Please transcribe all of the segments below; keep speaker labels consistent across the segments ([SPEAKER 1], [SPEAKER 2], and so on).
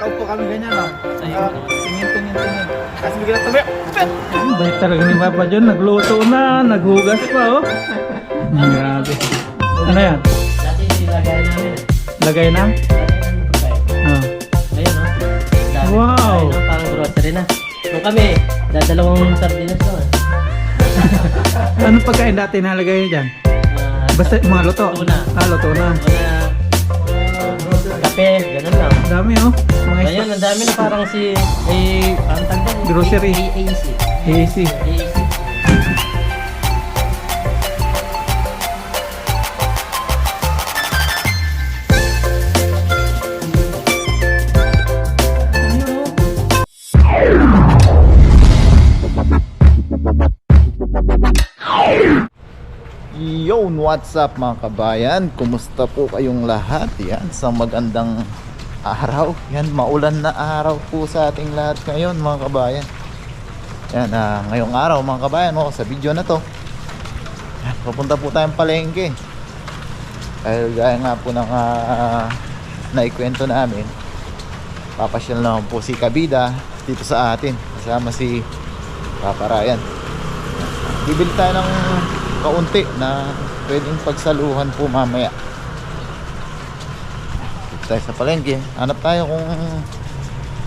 [SPEAKER 1] nakaupo kami ganyan, no? Tingin. Kasi bigla tumayo.
[SPEAKER 2] Bait talaga ni Papa John. Nagluto na, naghugas pa, oh. Grabe. Ano yan?
[SPEAKER 3] Dati nilagay namin.
[SPEAKER 2] Lagay na?
[SPEAKER 3] Lagay namin pagkain.
[SPEAKER 2] Oh.
[SPEAKER 3] Ayun, no? Dami
[SPEAKER 2] Wow.
[SPEAKER 3] pagkain, no? Pang grocery na. Nung kami, dadalawang sardinas lang.
[SPEAKER 2] Anong pagkain dati nalagay niyo dyan? Basta mga luto?
[SPEAKER 3] Tuna.
[SPEAKER 2] Luto na.
[SPEAKER 3] Kape, ganun lang.
[SPEAKER 2] Dami, oh. Mga
[SPEAKER 3] Ngayon, ang dami na parang ang tagdan.
[SPEAKER 2] Grocery.
[SPEAKER 3] AAC.
[SPEAKER 2] easy.
[SPEAKER 3] AAC.
[SPEAKER 1] Yon, what's up mga kabayan? Kumusta po kayong lahat? Yan, sa magandang araw. Yan, maulan na araw po sa ating lahat ngayon mga kabayan. Yan, ngayong araw mga kabayan, sa video na to, yan, papunta po tayong palengke. Dahil gaya nga po ng naikwento namin, papasyal naman po si Kabida dito sa atin. Kasama si Papa Ryan. Bibili tayo ng kaunti na pwedeng pagsaluhan po mamaya. Dito tayo sa palengke, hanap tayo kung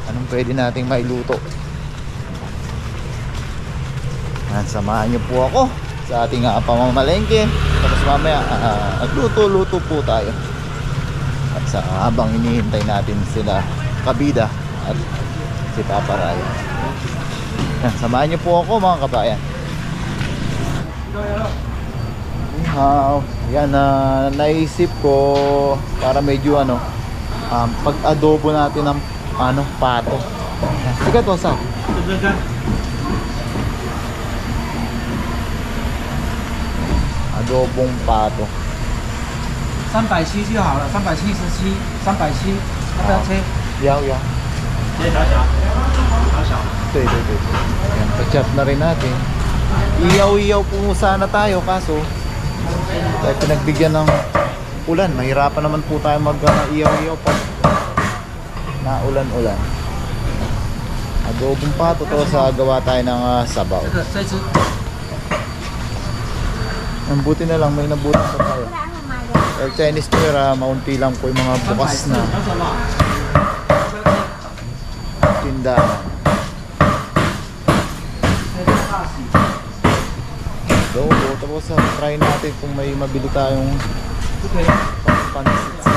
[SPEAKER 1] anong pwede nating mailuto. Samahan niyo po ako sa ating pamamalengke. Tapos mamaya nagluto-luto po tayo. At sa habang inihintay natin sila Kabida at si Papa Ryan. Samahan niyo po ako mga kabayan. Yan, naisip ko para medyo pag-adobo natin ng pato. Sige to, sa adobong pato.
[SPEAKER 2] 370就好了，377，370，要不要切？Yaw. 切小小，小小。
[SPEAKER 1] 对。Yan, pa-chop na rin natin. Iyaw po sana tayo kaso tayo pinagbigyan ng ulan. Mahirapan naman po tayo mag-iyaw pa na ulan. Adobong pato to sa gawa tayo ng sabaw.
[SPEAKER 2] 再吃。
[SPEAKER 1] Ang buti na lang may nabuti pa tayo. El Chinese New Year, maunti lang po yung mga bukas na tindahan. So, tapos try natin kung may mabili tayong pansit sa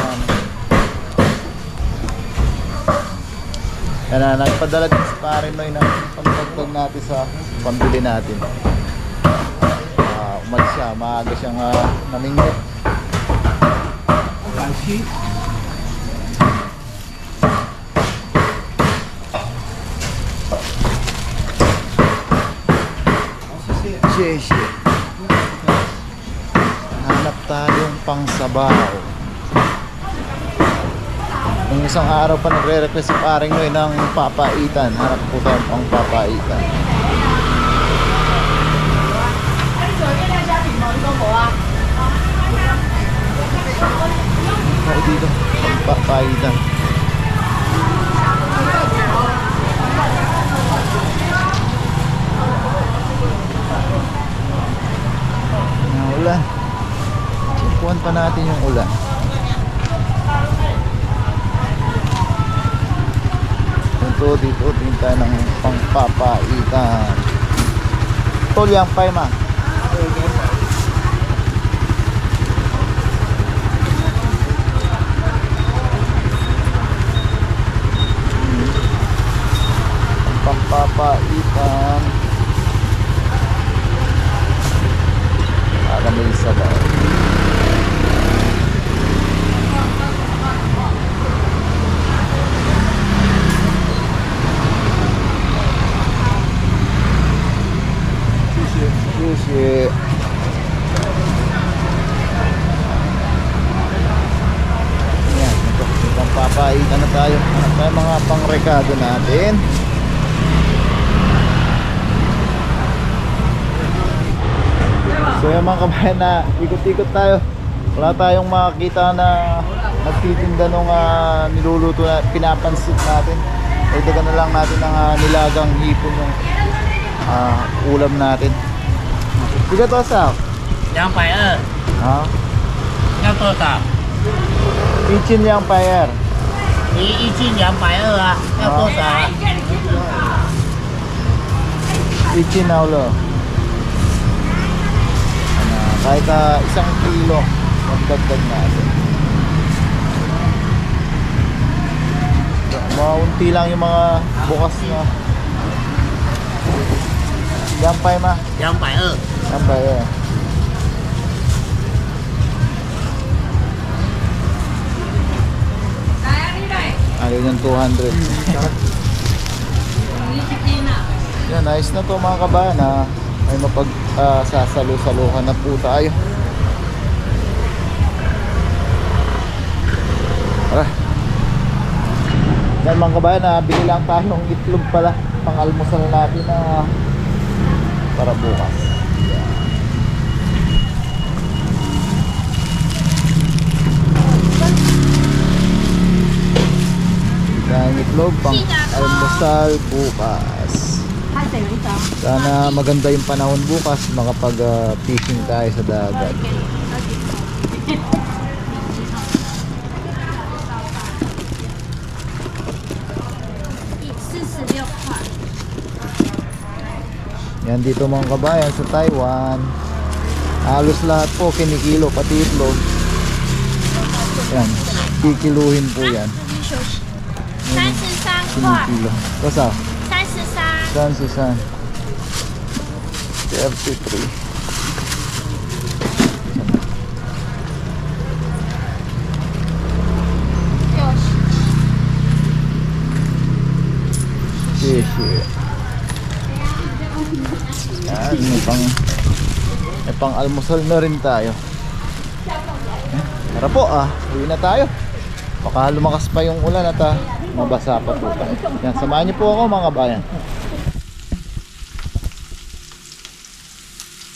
[SPEAKER 1] yan na, nagpadala din si Parin Noy na pagdagdag natin sa pambili natin. Umalis siya, maaga siyang namingwit. Shit. Hanap tayong pangsabaw. Nung isang araw pa nagre-request si Paring Noy ng papaitan. Hanap po tayong pang papaitan. Tayo dito, pang papaitan. Ulan. Ikuhan pa natin yung ulan. Dito din tayo ng pangpapaitan. Tolyang pay ma. Pangpapaitan. Para may sabaw. Sushi. Yan, ito. Pangpapaitan na tayo. Hanap tayo mga pangrekado natin. So yung mga kabayan na ikot-ikot tayo, wala tayong makakita na nagtitinda nung niluluto na pinapansit natin. Dagdagan na lang natin ng nilagang hipon yung ulam natin. Sige to sa.
[SPEAKER 3] 220
[SPEAKER 1] Ha?
[SPEAKER 3] 要多少？
[SPEAKER 1] Kitchen yang pair.
[SPEAKER 3] 一斤220啊，要多少啊？
[SPEAKER 1] Kitchen na ulo. Kahit 1 kilo magdagdag natin. Maunti lang yung mga bukas na. Yampay ma.
[SPEAKER 3] 220。
[SPEAKER 1] Yampay eh. Ayaw yung 200. Yan, nice na to mga kabayan ha. Ay sasalo-saluhan na po tayo. Tara. Yan mga kabayan, bili lang tayong itlog pala pang almusal natin na para bukas. Yan itlog pang almusal bukas. Sana maganda yung panahon bukas, makapag-fishing tayo sa dagat. Yan dito mga kabayan sa Taiwan. Halos lahat po kinikilo, pati itlog. Yan, kikiluhin po yan.
[SPEAKER 4] 33块，
[SPEAKER 1] Kinikilo. Basta?
[SPEAKER 4] 33，
[SPEAKER 1] San 33. Shit. Yan, may pang almusal na rin tayo. Tara po uwi na tayo. Baka lumakas pa yung ulan at mabasa pa po tayo. Yan, samahan niyo po ako mga kabayan.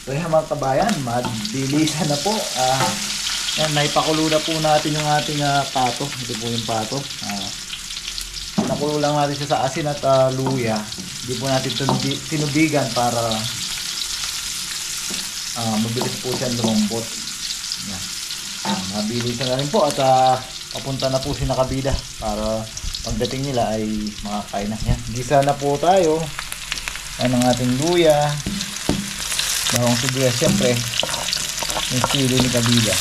[SPEAKER 1] So yan mga kabayan, mabilisan na po. Yan, naipakulo na po natin yung ating pato. Ito po yung pato. Nakulo lang natin siya sa asin at luya. Hindi po natin tinubigan para mabilis po siya lumambot. Yan. Mabilisan na rin po at papunta na po si Nakabida para pagdating nila ay makakain na. Yan. Gisa na po tayo. Yan ang ating luya. Bawang sibuyas, siyempre yung sili ni Kabida.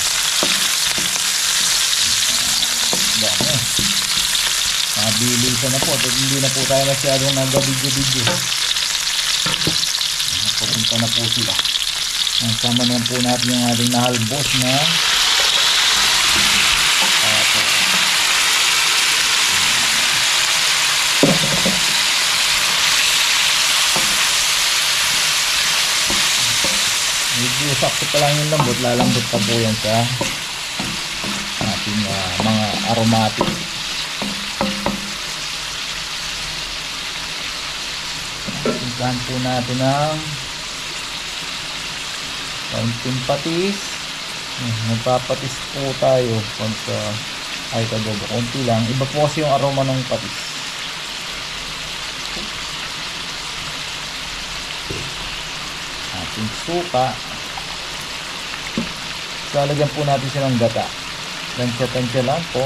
[SPEAKER 1] Dami. Mabilisan na po at hindi na po tayo masyadong nag-video. Papunta na po sila. Sama naman po natin yung ating nahalbos na medyo sakto pa lang yung lambot, lalambot pa po yan sa ating mga aromatic. Simplahan po natin ng kaunting patis. Magpapatis po tayo pag ay kagobo, konti lang. Iba po kasi yung aroma ng patis. Ating suka. Lalagyan po natin siya ng gata. Tansya-tansya lang po.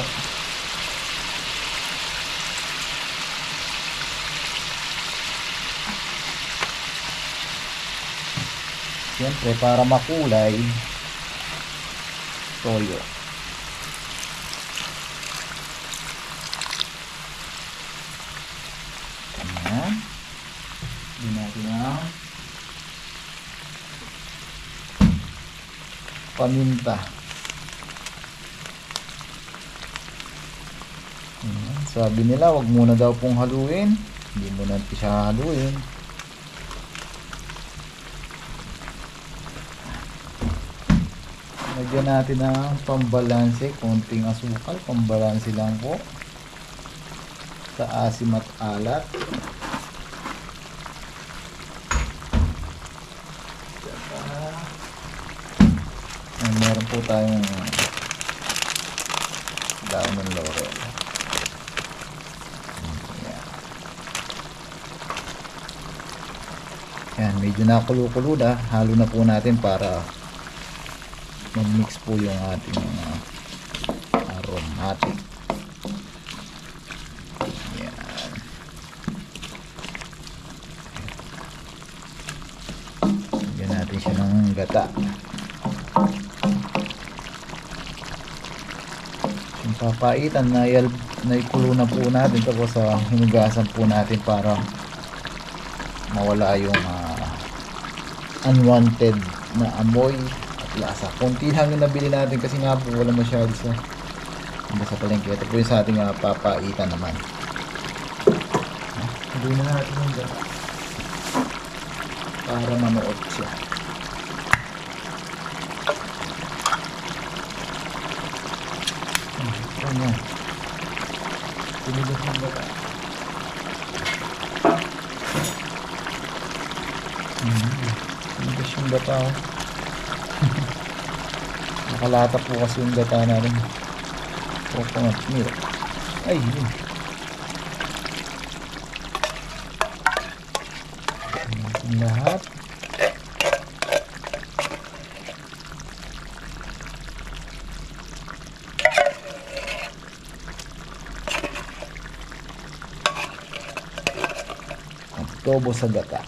[SPEAKER 1] Siyempre para makulay, toyo. Ayan. Hindi natin ang paminta. Ayan. Sabi nila wag muna daw pong haluin. Hindi muna natin siya haluin. Lagyan natin ng pambalanse, konting asukal, pambalanse lang po sa asim at alat. Meron po tayong daon ng laurel. Yan, medyo nakulo-kulo na. Halo na po natin para mag-mix po yung ating aromatic. Yan. Lagyan natin siya ng gata. Yung papaitan na ikulo na po natin, tapos hinugasan po natin para mawala yung unwanted na amoy at lasa. Konti lang yung nabili natin kasi nga po wala masyado sa palengke. Ito po yung sa ating papaitan naman. Haluin na natin yung gata para manuot siya. Ano? Tinulog ng gata. Hindi yung gata. Nakalata po kasi yung gata natin. Coconut milk. Ay, yun. Lahat. Adobo sa gata.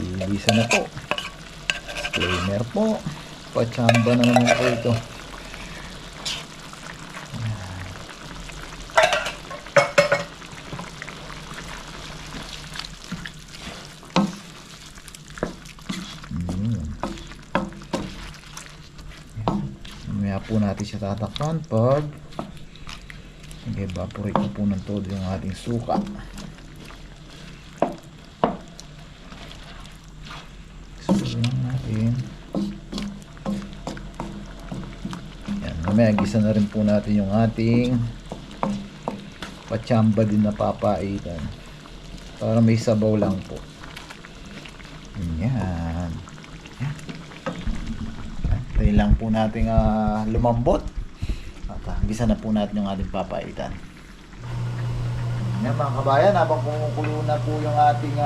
[SPEAKER 1] Ilisa na po. Disclaimer po. Pachamba na naman po ito. Mamaya po natin siya tatakpan pag nag-evaporate na po ng todo yung ating suka. Mamaya gisa na rin po natin yung ating pachamba din na papaitan para may sabaw lang po. Yan. Tayo lang po natin lumambot at gisa na po natin yung ating papaitan. Yan mga kabayan, habang kumukulo na po yung ating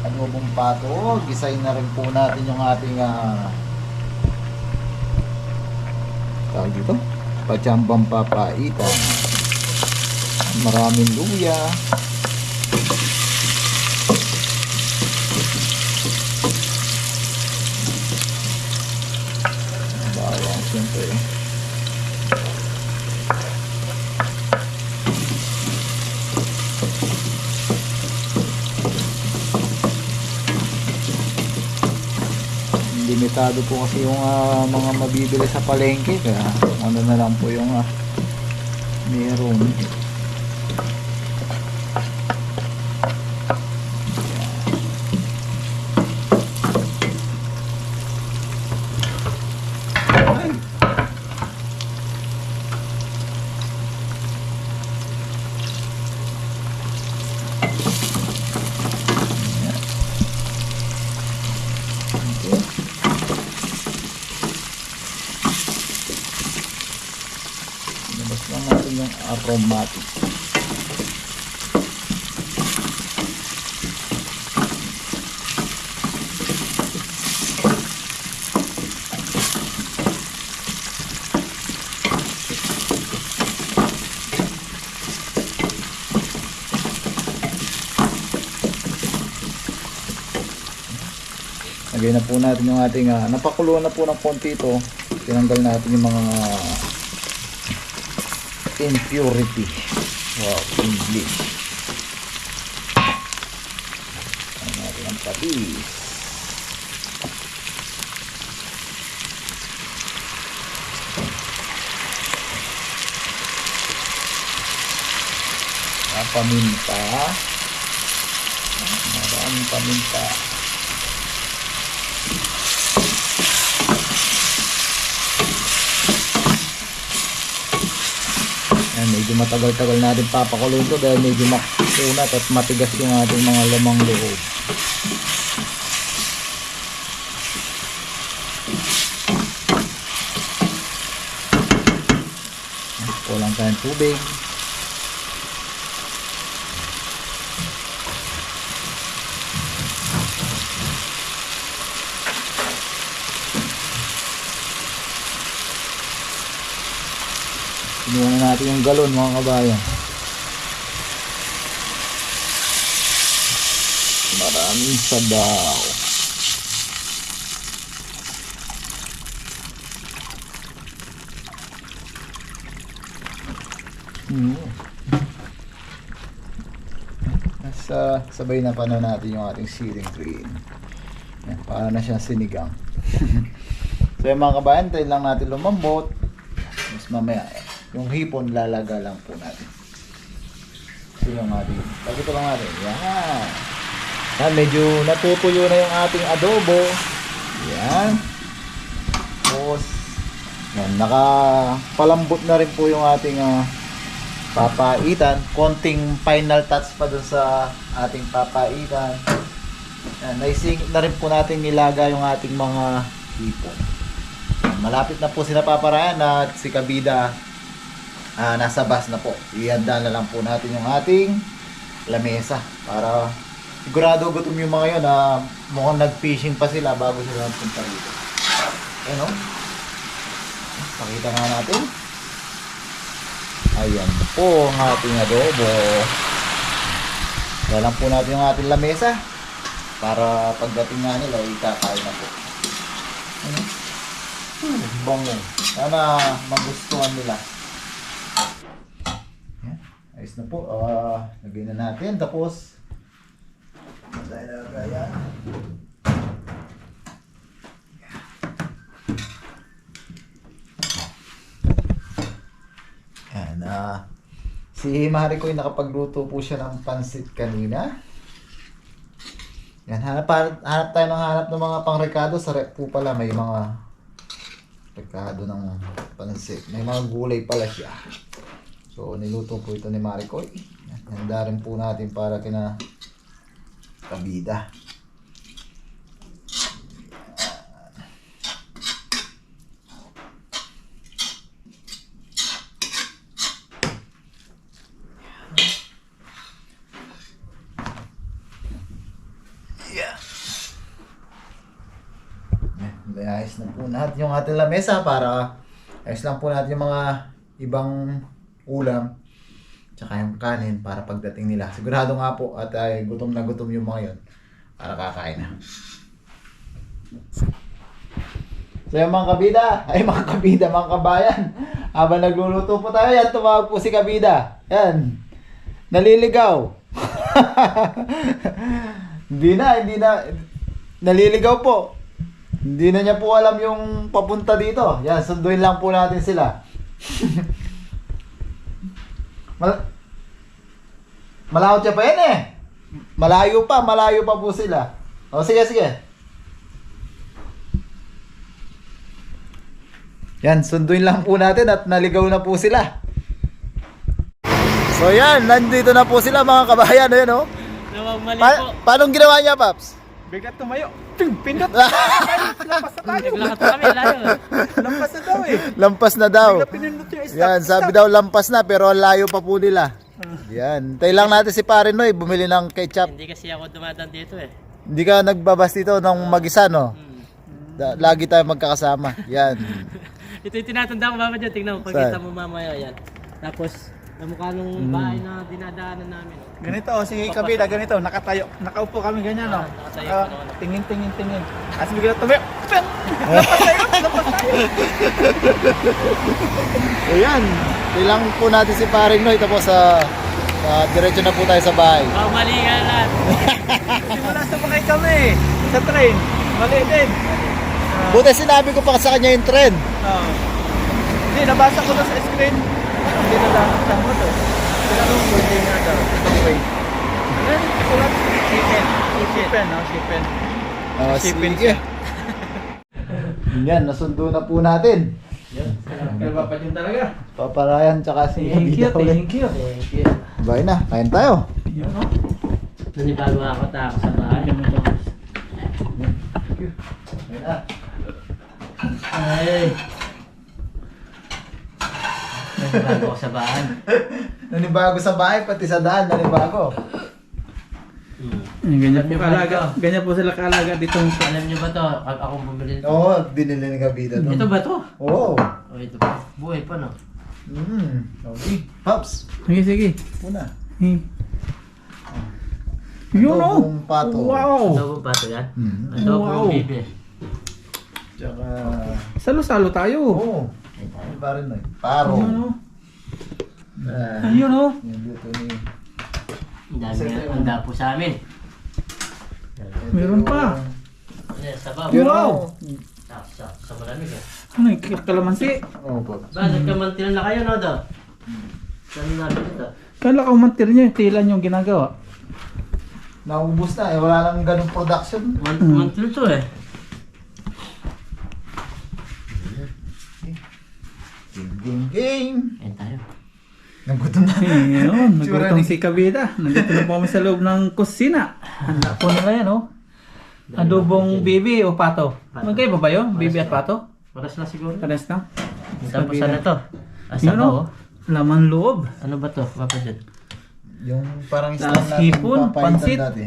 [SPEAKER 1] adobong pato, gisayin na rin po natin yung ating tawag dito, pachambang papaitan. Maraming luya, bawang siyempre, limitado po kasi yung mga mabibili sa palengke, kaya ano na lang po yung meron. Ay. Labas lang natin yung aromatic. Lagay na po natin yung ating napakulo na po ng konti ito. Tinanggal natin yung mga impurity. Wow, English. Ang natin ang patis. Paminta. Maraming paminta. Medyo matagal-tagal natin papakulo ito dahil medyo kunat at matigas yung ating mga lamang loob. Kulang tayong tubig. Kinuha na natin yung galon mga kabayan. Maraming sabaw. Sabay na pa na natin yung ating ceiling green. Yan, para na siyang sinigang. So yung mga kabayan, tayo lang natin lumambot. Mas mamaya, yung hipon lalaga lang po natin. So yung ating, ito lang natin. Yan. Yan, medyo natutuyo na yung ating adobo. Yan. Tapos, yan, nakapalambot na rin po yung ating papaitan. Konting final touch pa dun sa ating papaitan. Yan, naisingit na rin po natin nilaga yung ating mga hipon. Yan, malapit na po sila paparayan at si Kabida nasa bus na po. Ihanda na lang po natin yung ating lamesa para sigurado gutom yung mga yun na mukhang nag-fishing pa sila bago sila punta dito. Ayan o. Pakita nga natin. Ayan po ang ating adobo. Kaya lang po natin yung ating lamesa para pagdating nga nila ikakain na po. Bango. Sana magustuhan nila. Ayan. Ayos na po. Lagay na natin. Tapos dahil na kaya yan, si Marikoy nakapagluto po siya ng pansit kanina. Yan, hanap tayo ng mga pangrekado. Sa rep po pala may mga rekado ng pansit. May mga gulay pala siya. So niluto po ito ni Marikoy. Yan, handa rin po natin para kina Kabida. Ayos na po natin yung ating lamesa para ayos lang po natin yung mga ibang ulam tsaka yung kanin para pagdating nila. Sigurado nga po at gutom na gutom yung mga yun para kakain na. So yung mga kabida, mga kabayan, habang nagluluto po tayo, yan, tumawag po si Kabida. Yan, naliligaw. Hindi na, naliligaw po. Hindi na niya po alam yung papunta dito. Yan, sunduin lang po natin sila. Malawot siya pa yan eh. Malayo pa po sila. O sige. Yan, sunduin lang po natin at naligaw na po sila. So yan, nandito na po sila mga kabayan. Ayan o.
[SPEAKER 3] Mali po.
[SPEAKER 1] Paano ginawa niya, Paps?
[SPEAKER 2] Bigat tumayo. Pindot. Lampas na tayo.
[SPEAKER 3] Naglakas pa kami, layo.
[SPEAKER 2] Lampas na daw eh.
[SPEAKER 1] Lampas na daw.
[SPEAKER 2] Bigla pinindot yung stop.
[SPEAKER 1] Yan, sabi daw lampas na pero ang layo pa po nila. Yan, tayo lang natin si Pare Noy bumili ng ketchup.
[SPEAKER 3] Hindi kasi ako dumadaan dito eh.
[SPEAKER 1] Hindi ka nagbabas dito ng mag-isa, no? Lagi tayo magkakasama. Yan.
[SPEAKER 3] Ito yung tinatanda ko, Mama John. Tingnan mo, pagkita mo mamaya yan. Tapos, namukha nung bahay na dinadaanan namin.
[SPEAKER 2] Ganito, si Kabida, ganito, nakatayo. Nakaupo kami ganyan, no?
[SPEAKER 3] Nakatayo pa naman.
[SPEAKER 2] Tingin. As bigla tumayo. Lampas tayo.
[SPEAKER 1] Ayan. Ilang po natin si Pare Noy tapos diretso na po tayo sa bahay.
[SPEAKER 3] Mali ka lahat.
[SPEAKER 2] Simula sumakay kami sa train. Mali din.
[SPEAKER 1] Buti sinabi ko pa sa kanya yung trend.
[SPEAKER 2] Hindi, nabasa ko na sa screen. Hindi na lang tama to. Tinanong ko, hindi nga daw. Itong way. Then, sulat. Shipen. Shipen
[SPEAKER 1] Sige. Yan, nasundo na po natin.
[SPEAKER 2] Kaya pa dyan talaga.
[SPEAKER 1] Paparayan tsaka si
[SPEAKER 2] Thank you.
[SPEAKER 1] Bye na, kain tayo.
[SPEAKER 2] Yun o.
[SPEAKER 3] Nanibago ako tako sa bahay.
[SPEAKER 2] Ayan mo to.
[SPEAKER 1] Ayun na.
[SPEAKER 3] Ay! Nanibago ako sa bahay.
[SPEAKER 1] Nanibago sa bahay, pati sa daan, nanibago.
[SPEAKER 2] Ganyan po kaalaga. Ganyan po sila kaalaga dito.
[SPEAKER 3] Alam niyo ba to? Ako bumili nito.
[SPEAKER 1] Oo, binili ni Kabida to.
[SPEAKER 3] Ito ba to?
[SPEAKER 1] Oo.
[SPEAKER 3] Oh, ito ba? Buhay pa no?
[SPEAKER 1] Okay. Pops,
[SPEAKER 2] Sige, sige.
[SPEAKER 1] una.
[SPEAKER 2] Yun o.
[SPEAKER 1] Adobong pato.
[SPEAKER 2] Wow.
[SPEAKER 3] Adobo pa ito yan?
[SPEAKER 1] Mm.
[SPEAKER 3] Adobo
[SPEAKER 2] Wow.
[SPEAKER 3] bibi.
[SPEAKER 1] Tsaka,
[SPEAKER 2] Salo-salo tayo.
[SPEAKER 1] oo. Ano pa rin na? Paro.
[SPEAKER 2] Ayun o.
[SPEAKER 1] Ah,
[SPEAKER 2] Ayun o.
[SPEAKER 1] yung luto ni...
[SPEAKER 3] Ang dami nga. Ang dapo sa amin.
[SPEAKER 2] Meron pa.
[SPEAKER 3] Yan, sabaw.
[SPEAKER 2] Yun o.
[SPEAKER 3] Sa malamig eh.
[SPEAKER 2] Ano yung kalamansi?
[SPEAKER 1] Oo po.
[SPEAKER 3] Ba, nagkamantil na kayo no do? Saan natin ito?
[SPEAKER 2] Kala ka umantir niya, tilan yung ginagawa.
[SPEAKER 1] Naubos na eh. Wala lang ganung production.
[SPEAKER 3] Mantil to eh.
[SPEAKER 1] Game.
[SPEAKER 3] Ayan tayo.
[SPEAKER 1] Nagutom na.
[SPEAKER 2] Ayun,
[SPEAKER 1] Tsura
[SPEAKER 2] nagutom
[SPEAKER 1] ni-
[SPEAKER 2] si Kabida. Nandito na po kami sa loob ng kusina. Handa po nila yan, oh. Adobong bibi o pato. Magkaiba ba yun? Bibi at pato?
[SPEAKER 3] Oras na siguro.
[SPEAKER 2] Pares na?
[SPEAKER 3] Tapos ano to?
[SPEAKER 2] Yun,
[SPEAKER 3] Sabaw
[SPEAKER 2] oh.
[SPEAKER 3] oh.
[SPEAKER 2] Laman loob.
[SPEAKER 3] Ano ba to? Papa dyan?
[SPEAKER 1] Yung parang
[SPEAKER 2] Tapos
[SPEAKER 1] isang natin
[SPEAKER 2] hipon,
[SPEAKER 1] papaitan
[SPEAKER 2] pansit.
[SPEAKER 1] dati.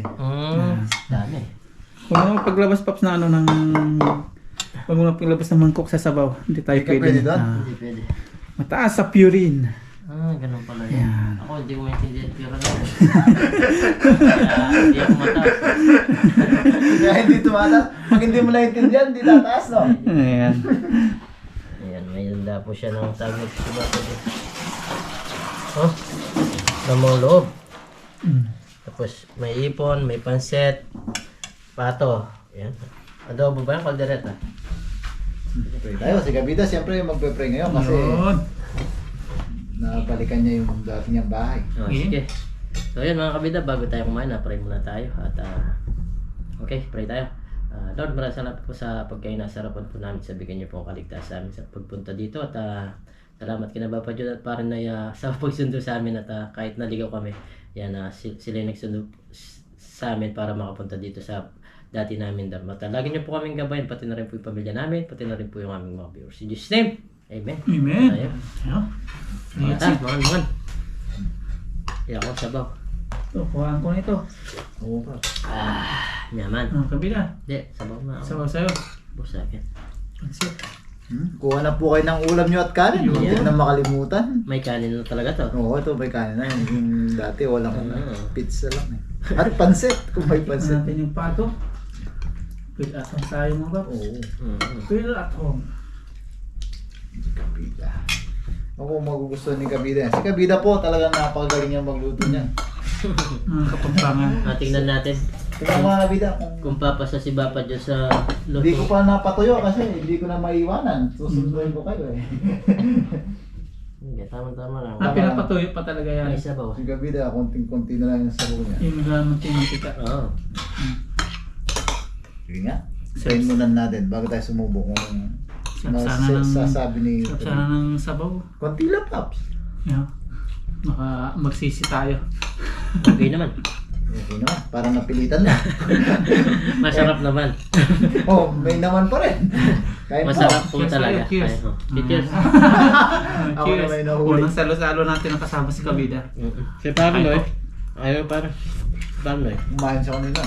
[SPEAKER 3] Dami.
[SPEAKER 2] Huwag mo paglabas paps na ano ng... Huwag mo paglabas ng mangkok sa sabaw. Hindi tayo
[SPEAKER 1] Hindi ka pwede doon?
[SPEAKER 2] Ah,
[SPEAKER 3] Hindi pwede.
[SPEAKER 2] mataas sa purine.
[SPEAKER 3] Ganun pala
[SPEAKER 2] Yan.
[SPEAKER 3] yan. Ako hindi ko maintindihan pero na. Kaya hindi ako mataas.
[SPEAKER 1] Kaya hindi tumataas. Pag hindi mo naintindihan, hindi tataas, no?
[SPEAKER 2] Ayan.
[SPEAKER 3] Ayan, may handa po siya ng tawag sa bata din. Oh, namang loob. Tapos may ipon, may panset, pato. Ayan. Adobo ba yung kaldereta?
[SPEAKER 1] Pray tayo. Si Kabida, siyempre magpe-pray ngayon kasi
[SPEAKER 2] Yun.
[SPEAKER 1] nabalikan niya yung dati niyang bahay.
[SPEAKER 3] Oh, sige. So yun mga kabida, bago tayo kumain, pray muna tayo. At okay, pray tayo. Lord, maraming salamat po sa pagkain na sarapan po namin. Sabihin niyo po ang kaligtas sa amin sa pagpunta dito. At salamat kina Papa Jud at parang na sa pagsundo sa amin. At kahit naligaw kami, yan, sila yung nagsundo sa amin para makapunta dito sa dati namin dapat. Lagi niyo po kaming gabayan, pati na rin po yung pamilya namin, pati na rin po yung aming mga viewers. In Jesus' name, Amen.
[SPEAKER 2] Amen.
[SPEAKER 3] Tayo.
[SPEAKER 2] Ayan.
[SPEAKER 3] Mangan. Iyak ko sabaw.
[SPEAKER 2] Ito, kuhaan ko nito.
[SPEAKER 1] Oo pa.
[SPEAKER 3] Yaman.
[SPEAKER 2] Kabila.
[SPEAKER 3] Hindi, sabaw na ako.
[SPEAKER 2] Sabaw sa'yo.
[SPEAKER 3] Busa akin.
[SPEAKER 2] Pansit.
[SPEAKER 1] Kuha na po kayo ng ulam nyo at kanin. Huwag
[SPEAKER 3] Yeah.
[SPEAKER 1] na makalimutan.
[SPEAKER 3] May kanin na talaga to.
[SPEAKER 1] Oo, ito may kanin na. Yung dati walang
[SPEAKER 3] Ah.
[SPEAKER 1] pizza lang eh. At pansit. Kung may
[SPEAKER 2] Tignan
[SPEAKER 1] pansit.
[SPEAKER 2] natin yung pato. Feel at home tayo mga paps.
[SPEAKER 1] Oo.
[SPEAKER 2] Feel at home.
[SPEAKER 1] Si Kabida. Ako magugustuhan ni Kabida. Si Kabida po talagang napakagaling niyang magluto niya.
[SPEAKER 2] Mga kapampangan.
[SPEAKER 3] Tingnan natin
[SPEAKER 1] Tingnan mga Kabida.
[SPEAKER 3] kung papasa si Papa dyan sa
[SPEAKER 1] Hindi ko
[SPEAKER 3] luto.
[SPEAKER 1] pa napatuyo kasi hindi ko na maiwanan. Susunduin ko kayo eh.
[SPEAKER 3] Hindi, tama-tama lang.
[SPEAKER 2] Pinapatuyo pa talaga yan.
[SPEAKER 3] May sabaw.
[SPEAKER 1] Si Kabida, konting-konti na lang yung sabaw niya.
[SPEAKER 2] Yung mantika.
[SPEAKER 3] Oo.
[SPEAKER 1] Sige nga. Try muna natin bago tayo sumubok kung
[SPEAKER 2] Sana ng
[SPEAKER 1] sasabi ni
[SPEAKER 2] sana ng sabaw.
[SPEAKER 1] konti lang, Pops.
[SPEAKER 2] Yeah. Magsisi tayo.
[SPEAKER 3] Okay naman.
[SPEAKER 1] Okay naman, parang napilitan na.
[SPEAKER 3] Masarap naman.
[SPEAKER 1] Oh, may naman pa rin. Kahit
[SPEAKER 3] Masarap po
[SPEAKER 2] Cheers
[SPEAKER 3] talaga.
[SPEAKER 2] tayo, cheers.
[SPEAKER 3] Ayun, oh. Cheers.
[SPEAKER 1] Ako na may nahuli.
[SPEAKER 2] Unang salo-salo natin ang kasama si Kabida.
[SPEAKER 3] Si Pablo eh. Ayaw para. Pablo eh.
[SPEAKER 1] Kumain siya kanina.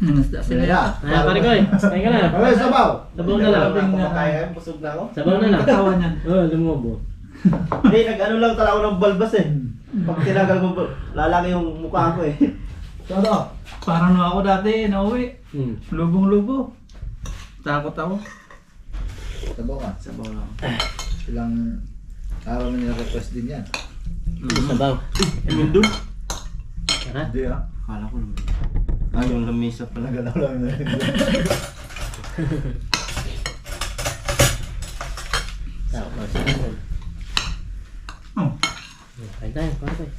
[SPEAKER 2] Nangasda sila
[SPEAKER 1] Sila.
[SPEAKER 2] yata.
[SPEAKER 3] Ay, pare ko eh. Ay ka na.
[SPEAKER 1] Ay, sabaw!
[SPEAKER 3] Sabaw na lang.
[SPEAKER 1] Kumakain, busog na ako.
[SPEAKER 3] Sabaw na lang.
[SPEAKER 2] Katawan yan.
[SPEAKER 3] Oo, lumubo.
[SPEAKER 4] Hindi, nag-ano lang talaga ako ng balbas eh. Pag tinagal mo, lalaki yung mukha ko eh.
[SPEAKER 1] Sabaw!
[SPEAKER 2] Parang na ako dati, nauwi. Lubong-lubo. Takot ako.
[SPEAKER 1] Sabaw ka.
[SPEAKER 2] Sabaw lang.
[SPEAKER 1] Ilang araw na nila-request din yan.
[SPEAKER 3] Sabaw.
[SPEAKER 4] Ayun doon.
[SPEAKER 3] Tara.
[SPEAKER 1] Hindi ah.
[SPEAKER 4] Akala ko naman. Yung lamisa pala.
[SPEAKER 1] Nagalaw lang na rin.
[SPEAKER 3] Tapos, sige.
[SPEAKER 2] Oh,
[SPEAKER 3] Kain tayo, pare ko eh.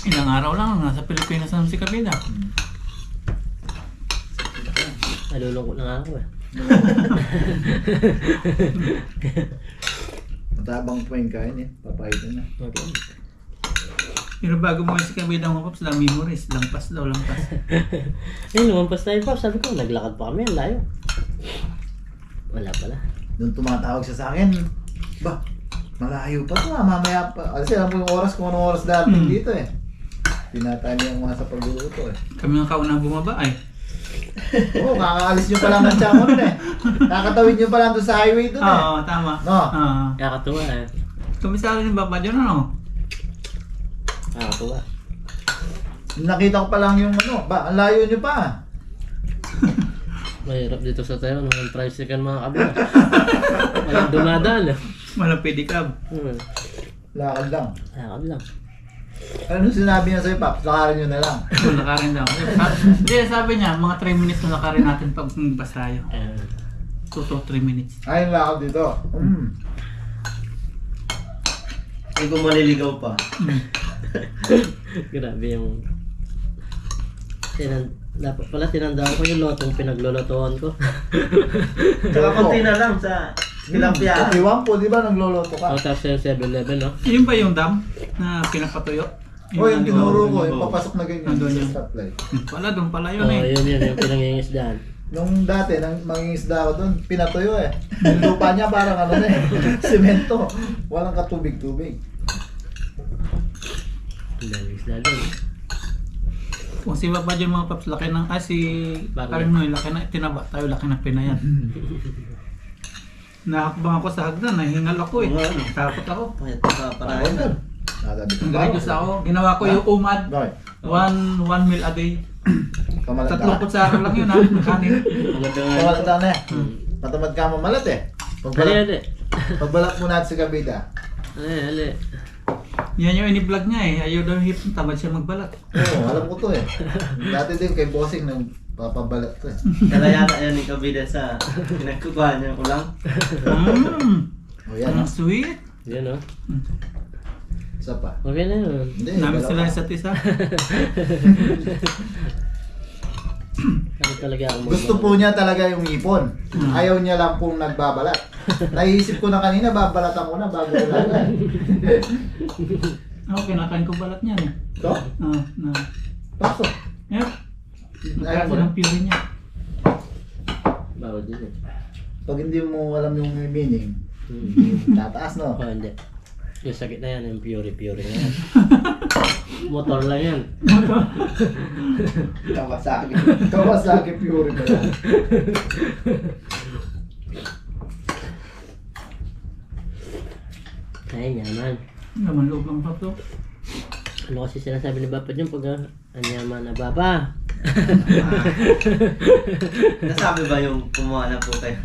[SPEAKER 2] ilang araw lang nasa Pilipinas na si Kabida.
[SPEAKER 3] Nalulungkot na nga ako eh.
[SPEAKER 1] Matabang pa yung kain eh. Papaitan na.
[SPEAKER 3] Okay.
[SPEAKER 2] Pero bago mo si kabida mo, Pops, lang memories. Lampas daw, lampas.
[SPEAKER 3] Lumampas tayo pa. Sabi ko, naglakad pa kami. Ang layo. Wala pala.
[SPEAKER 1] Doon tumatawag siya sa akin. Ba, malayo pa to mamaya pa. Kasi alam ko yung oras kung anong oras dating dito eh. Tinatay niya mga sa pagluluto eh.
[SPEAKER 2] Kami ang kaunang bumaba ay.
[SPEAKER 1] Oo, kakaalis nyo pa lang ng tiyan ko nun eh. Kakatawid nyo pa lang doon sa highway doon eh.
[SPEAKER 2] Oo, tama.
[SPEAKER 1] No?
[SPEAKER 3] Kakatuwa eh.
[SPEAKER 2] Kumisari ni Papa dyan, ano?
[SPEAKER 3] Kakatuwa.
[SPEAKER 1] Nakita ko pa lang yung ano. Ba, ang layo nyo pa.
[SPEAKER 3] Mahirap dito sa tayo. Walang tricycle mga kabila. Walang dumadaan.
[SPEAKER 2] Walang pedicab.
[SPEAKER 1] Lakad lang.
[SPEAKER 3] Lakad lang.
[SPEAKER 1] Ano sinabi niya sa'yo, Paps? Lakarin nyo na lang.
[SPEAKER 2] Lakarin daw. Hindi, sabi niya, mga 3 minutes na lakarin natin pag bas tayo. 2 to 3 minutes.
[SPEAKER 1] Ay, yung lakad dito.
[SPEAKER 4] Hindi ko maliligaw pa.
[SPEAKER 3] Grabe yung... Dapat pala tinandaan ko yung lotong pinaglolotohan ko.
[SPEAKER 4] Tsaka konti na lang sa tilapia.
[SPEAKER 1] Iwan po, di ba nagloloto ka?
[SPEAKER 3] O tapos yung 7-Eleven, no?
[SPEAKER 2] Yun ba yung dam na pinapatuyo?
[SPEAKER 1] O, yung tinuro ko,
[SPEAKER 4] Oo.
[SPEAKER 1] yung papasok na ganyan
[SPEAKER 2] Nandun
[SPEAKER 1] sa
[SPEAKER 2] yun.
[SPEAKER 1] stoplight.
[SPEAKER 2] Doon pala yun
[SPEAKER 3] Oo,
[SPEAKER 2] eh.
[SPEAKER 3] yun yung pinangingisdaan.
[SPEAKER 1] Nung dati, nang mangingisda ako doon, pinatuyo eh. Yung lupa niya parang ano na eh, semento. Walang katubig-tubig.
[SPEAKER 3] Pinangingisdaan doon.
[SPEAKER 2] Kung si Papa dyan mga Paps, laki ng... si
[SPEAKER 3] Bakit?
[SPEAKER 2] Karing Noy, laki na... Tinaba tayo, laki ng pinayan. Nakakabang ako sa hagdan, nahingal ako eh. Takot ako.
[SPEAKER 4] Payat ka para
[SPEAKER 1] Ayun doon. Natabi ka.
[SPEAKER 2] Nag-reduce ako. Ginawa ko yung umad.
[SPEAKER 1] Bakit?
[SPEAKER 2] 1 meal a day.
[SPEAKER 1] Kamalata.
[SPEAKER 2] 3 kutsara lang yun ha, kanin.
[SPEAKER 1] Kamalata na eh. Patamad ka mamalat eh.
[SPEAKER 3] Ali.
[SPEAKER 1] Pagbalak mo natin sa kabida.
[SPEAKER 3] Ali.
[SPEAKER 2] Yan yung ini-vlog niya eh. Ayaw daw hip, tamad siya magbalat.
[SPEAKER 1] Oo, alam ko to eh. Dati din kay Bossing nang papabalat ko eh.
[SPEAKER 4] Kaya yata yan yung kabida sa pinagkukuha niya ulang.
[SPEAKER 1] O yan.
[SPEAKER 2] Ang sweet.
[SPEAKER 3] Yan, no?
[SPEAKER 1] Isa pa.
[SPEAKER 3] Okay na yun.
[SPEAKER 1] Hindi,
[SPEAKER 2] Namin
[SPEAKER 1] dalawa.
[SPEAKER 2] sila isa't isa.
[SPEAKER 3] Ano talaga ako
[SPEAKER 1] Gusto po niya talaga yung ipon. Ayaw niya lang pong nagbabalat. Naisip ko na kanina, babalatan ko na bago ulagan.
[SPEAKER 2] Ako, kinakain ko balat niyan eh.
[SPEAKER 1] Ito?
[SPEAKER 2] Na.
[SPEAKER 1] Pasok.
[SPEAKER 2] Yep.
[SPEAKER 1] Ayaw
[SPEAKER 2] Ako
[SPEAKER 1] mo na.
[SPEAKER 2] ng pure niya.
[SPEAKER 3] Bawal din eh.
[SPEAKER 1] Pag hindi mo alam yung meaning, tataas no?
[SPEAKER 3] Oh, hindi. Yung sakit na yan, yung pure na yan. Motor lang yan.
[SPEAKER 1] Kawasaki. Kawasaki pure ba yan?
[SPEAKER 3] Ay, yaman.
[SPEAKER 2] Laman loob lang pa to.
[SPEAKER 3] Ano kasi sinasabi ni Papa dyan pag anyaman na Papa?
[SPEAKER 4] Nasabi ba yung kumuha na po kayo?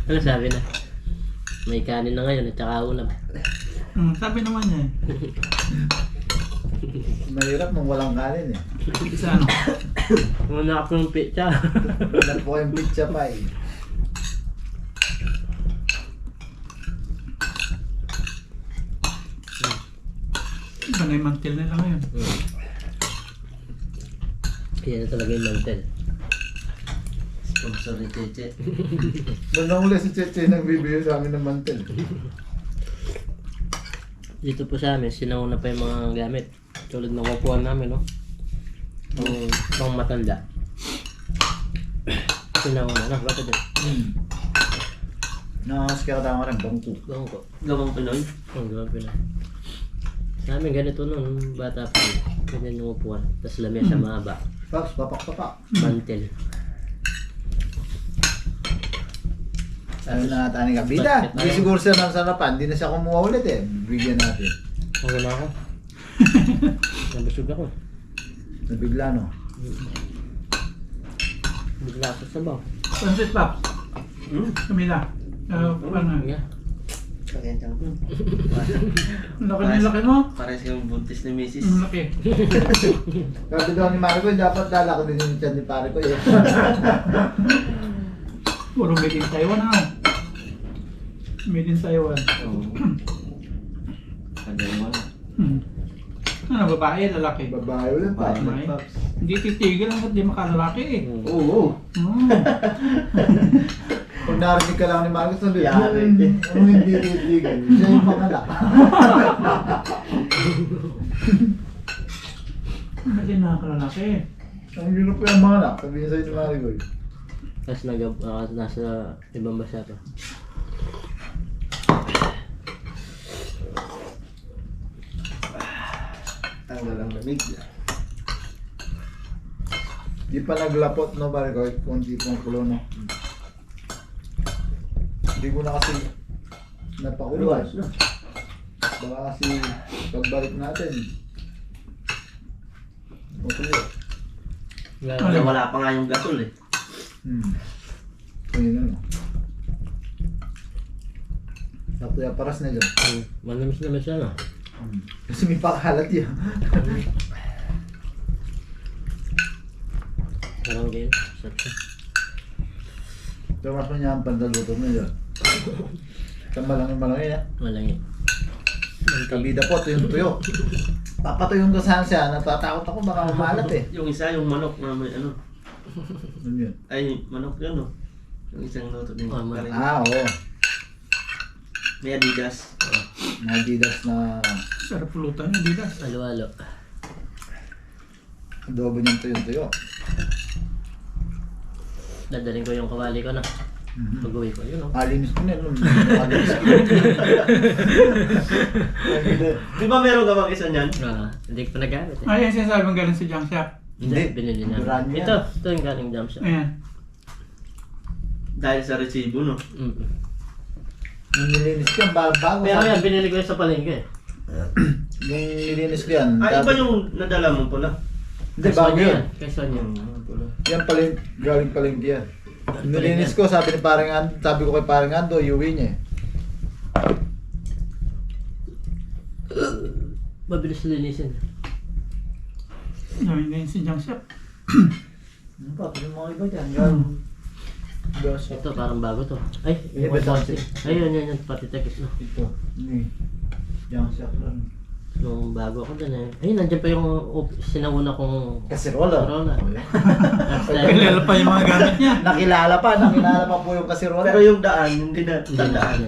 [SPEAKER 3] Ano sabi na? May kanin na ngayon at saka ulam.
[SPEAKER 2] Sabi naman niya eh.
[SPEAKER 1] Mahirap nung walang kanin eh.
[SPEAKER 2] Isa ano?
[SPEAKER 3] Muna ako ng pizza.
[SPEAKER 1] Wala po kayong pizza pa eh.
[SPEAKER 2] Panay mantil nila ngayon.
[SPEAKER 3] Yan na talaga yung mantel.
[SPEAKER 4] Sponsor ni Cheche.
[SPEAKER 1] Bandang uli si Cheche nang bibigyan sa amin ng mantel.
[SPEAKER 3] Dito po sa amin, sinauna pa yung mga gamit. Tulad ng kukuhan namin, no? Yung pang matanda. Sinauna na, baka dyan.
[SPEAKER 1] Nakakasikara tayo rin, bangko.
[SPEAKER 3] Gawin ko.
[SPEAKER 4] Gawang Pinoy.
[SPEAKER 3] Ang gawin pala. Sa amin ganito nung bata pa. Ganyan yung upuan. Tapos lamesa mahaba.
[SPEAKER 1] Paps, papak.
[SPEAKER 3] Mantel.
[SPEAKER 1] Sabi na natin ni Kabida. Hindi siguro siya ng sarapan. Hindi na siya kumuha ulit eh. Bigyan natin.
[SPEAKER 3] Ang wala ako. Nabusog ako.
[SPEAKER 1] Nabigla no.
[SPEAKER 3] Bigla ako sa sabaw.
[SPEAKER 2] Sunset Pops. Kamila. Ano?
[SPEAKER 3] Yeah.
[SPEAKER 4] Pakentang.
[SPEAKER 2] Laki mo.
[SPEAKER 4] Pares yung buntis ni Mrs.
[SPEAKER 2] Ang laki.
[SPEAKER 1] Sabi daw ni Marco, dapat dala ko din yung chan ni pare ko eh.
[SPEAKER 2] Puro made in Taiwan ano? Made in Taiwan.
[SPEAKER 4] Oo. Kagaya mo na.
[SPEAKER 2] Ano, babae, lalaki?
[SPEAKER 1] Babae ulit pa.
[SPEAKER 2] Babae. Hindi titigil ang di makalalaki eh.
[SPEAKER 1] Oo. Pag narinig ka lang ni Marco, sabi,
[SPEAKER 4] Yari.
[SPEAKER 1] ano hindi titigil? Siya yung pangalak.
[SPEAKER 2] Kasi nakakalaki.
[SPEAKER 1] Ang gino po yung mga anak, sabihin sa'yo ni Marigoy.
[SPEAKER 3] Tapos nasa ibang bansa pa.
[SPEAKER 4] Tanggal ang lamig.
[SPEAKER 1] Di pa naglapot no Marigoy, kung di pong kulo no. Hindi ko na kasi napakulo.
[SPEAKER 4] Luwas, no?
[SPEAKER 1] Baka kasi pagbalik natin. Okay.
[SPEAKER 4] Kasi wala pa nga yung gasol eh.
[SPEAKER 1] Ayun na no. Napuya paras na dyan.
[SPEAKER 3] Manamis naman siya, no?
[SPEAKER 1] Kasi may pakahalat yan.
[SPEAKER 3] Parang ganyan. Sarap siya.
[SPEAKER 1] Tumas mo niya ang pandaluto mo dyan. Sa malangin ya.
[SPEAKER 3] Malangin.
[SPEAKER 1] Kabida po, tuyong tuyo. Papatuyong ko saan siya, natatakot ako baka umalat eh.
[SPEAKER 4] Yung isa, yung manok na may ano.
[SPEAKER 1] Ano yun?
[SPEAKER 4] Ay, manok yun, no? Yung isang luto din.
[SPEAKER 3] Ah, manok.
[SPEAKER 1] Oo.
[SPEAKER 4] May Adidas.
[SPEAKER 1] Mga Adidas na
[SPEAKER 2] Sarap pulutan yung didas.
[SPEAKER 3] Alo-alo.
[SPEAKER 1] adobo niyang tuyong tuyo.
[SPEAKER 3] Dadaling ko yung kawali ko na. Pag-uwi ko, yun, no?
[SPEAKER 1] Alinis ko na yun. Alinis ko.
[SPEAKER 4] Di ba meron ka bang isa niyan?
[SPEAKER 3] Hindi ko pa nagamit eh.
[SPEAKER 2] Ay, yung sinasabi mong galing sa junk shop.
[SPEAKER 1] Hindi.
[SPEAKER 3] Binili namin.
[SPEAKER 1] Brand yan.
[SPEAKER 3] Ito yung galing jump shop.
[SPEAKER 2] Ayan.
[SPEAKER 4] Dahil sa resibo, no?
[SPEAKER 1] Yung nilinis ko yan, bago
[SPEAKER 3] Pero
[SPEAKER 1] sa...
[SPEAKER 3] yan, binili ko yung sa palengke.
[SPEAKER 1] Yung nilinis ko yan.
[SPEAKER 4] Ah, iba
[SPEAKER 1] dapat-
[SPEAKER 4] yung nadala mo pala.
[SPEAKER 1] Hindi, bago yun.
[SPEAKER 3] Kay Sonia.
[SPEAKER 1] Yan pala yung galing palengke yan. Nilinis ko, sabi ko kay parang Ando, iuwi niya eh.
[SPEAKER 3] Mabilis linisin.
[SPEAKER 2] Gawin din sa junk shop.
[SPEAKER 1] Ano pa, yung mga iba dyan, galing.
[SPEAKER 3] Ito parang bago to. Ay,
[SPEAKER 1] Yung
[SPEAKER 3] yung
[SPEAKER 1] iba
[SPEAKER 3] pati. Ayun, yan, pati tekis, no?
[SPEAKER 1] Ito, hindi. Diyan siya lang.
[SPEAKER 3] Nung bago ako dun eh. Ay, nandiyan pa yung sinauna kong
[SPEAKER 1] Kasirola.
[SPEAKER 3] Corolla.
[SPEAKER 2] Kilala pa yung mga gamit niya.
[SPEAKER 1] Nakilala pa po yung kasirola.
[SPEAKER 4] Pero yung daan, hindi na
[SPEAKER 3] Hindi na.
[SPEAKER 4] tandaan.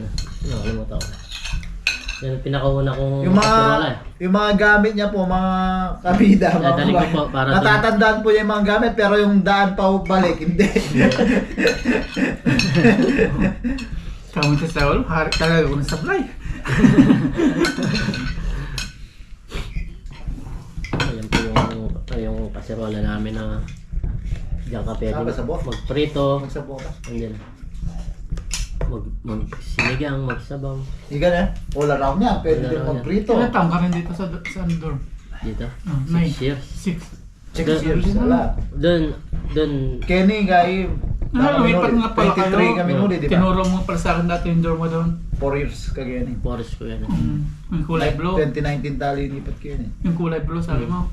[SPEAKER 3] Nakalimutan ko. Yan ang pinakauna kong
[SPEAKER 1] Yung
[SPEAKER 3] Corolla eh.
[SPEAKER 1] yung mga gamit niya po, mga kabida, mga
[SPEAKER 3] Dadali ko
[SPEAKER 1] babae.
[SPEAKER 3] po para
[SPEAKER 1] Natatandaan po niya yung mga gamit, pero yung daan pa balik, hindi.
[SPEAKER 2] Kamot sa Saul, hari talaga ko ng supply.
[SPEAKER 3] Ayan po yung kasirola namin na diyan ka pwede
[SPEAKER 1] Sabog.
[SPEAKER 3] magprito.
[SPEAKER 1] Magsabo ka.
[SPEAKER 3] Ayan. Magsinigang, magsabaw.
[SPEAKER 1] Higa na, all around niya, pwede
[SPEAKER 3] All
[SPEAKER 1] din
[SPEAKER 3] around
[SPEAKER 1] magprito.
[SPEAKER 2] Ilan taong ka rin dito sa dorm?
[SPEAKER 3] Dito.
[SPEAKER 2] May
[SPEAKER 3] 6 years.
[SPEAKER 2] 6.
[SPEAKER 1] Check
[SPEAKER 3] Doon-
[SPEAKER 1] years na lahat.
[SPEAKER 3] Doon,
[SPEAKER 1] Kenny, guy,
[SPEAKER 2] Lumipat nga pala kayo.
[SPEAKER 1] 23 kami nuli, di ba?
[SPEAKER 2] Tinuro mo pala sa akin dati yung dorm mo doon.
[SPEAKER 1] 4 years ka Kenny.
[SPEAKER 3] forest ko yan.
[SPEAKER 2] Yung kulay blue.
[SPEAKER 1] 2019 tali lipat Kenny.
[SPEAKER 2] Yung kulay blue sabi mo.